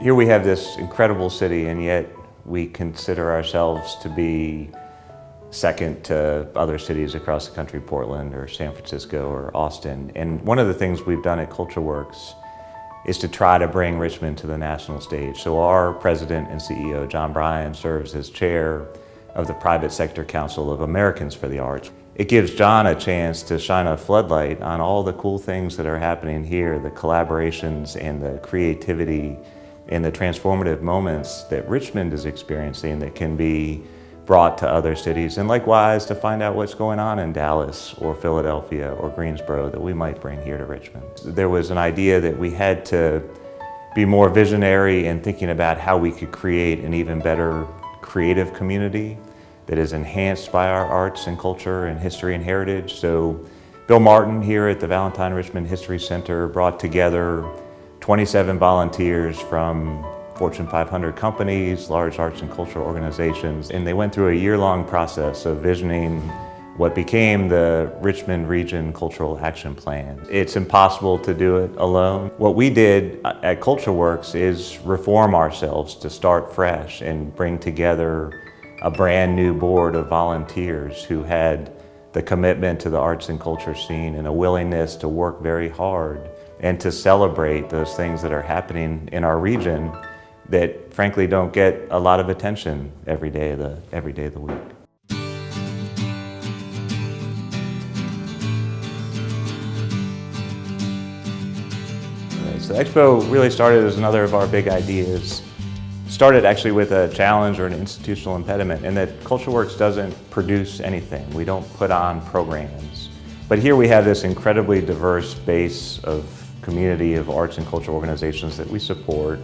Here we have this incredible city, and yet we consider ourselves to be second to other cities across the country, Portland or San Francisco or Austin. And one of the things we've done at CultureWorks is to try to bring Richmond to the national stage. So our president and CEO, John Bryan, serves as chair of the Private Sector Council of Americans for the Arts. It gives John a chance to shine a floodlight on all the cool things that are happening here, the collaborations and the creativity and the transformative moments that Richmond is experiencing that can be brought to other cities, and likewise to find out what's going on in Dallas or Philadelphia or Greensboro that we might bring here to Richmond. There was an idea that we had to be more visionary in thinking about how we could create an even better creative community that is enhanced by our arts and culture and history and heritage. So Bill Martin here at the Valentine Richmond History Center brought together 27 volunteers from Fortune 500 companies, large arts and cultural organizations, and they went through a year-long process of visioning what became the Richmond Region Cultural Action Plan. It's impossible to do it alone. What we did at CultureWorks is reform ourselves to start fresh and bring together a brand new board of volunteers who had the commitment to the arts and culture scene and a willingness to work very hard and to celebrate those things that are happening in our region that frankly don't get a lot of attention every day of the week. So the Expo really started as another of our big ideas. Started actually with a challenge or an institutional impediment, in that CultureWorks doesn't produce anything. We don't put on programs. But here we have this incredibly diverse base of community of arts and cultural organizations that we support.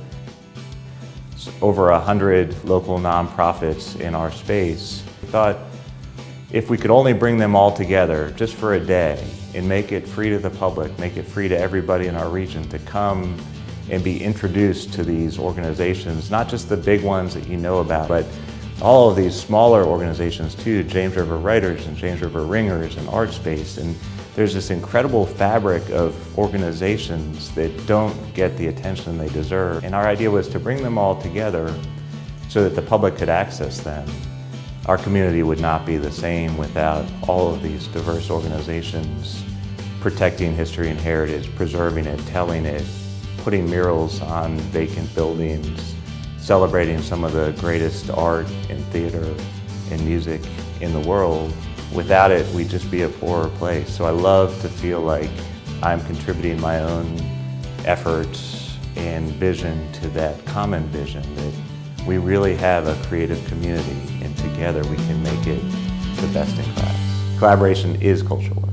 Over 100 local nonprofits in our space. We thought if we could only bring them all together just for a day and make it free to the public, make it free to everybody in our region to come and be introduced to these organizations, not just the big ones that you know about, but all of these smaller organizations too, James River Writers and James River Ringers and ArtSpace. And there's this incredible fabric of organizations that don't get the attention they deserve. And our idea was to bring them all together so that the public could access them. Our community would not be the same without all of these diverse organizations protecting history and heritage, preserving it, telling it, putting murals on vacant buildings, celebrating some of the greatest art and theater and music in the world. Without it, we'd just be a poorer place. So I love to feel like I'm contributing my own efforts and vision to that common vision, that we really have a creative community and together we can make it the best in class. Collaboration is cultural work.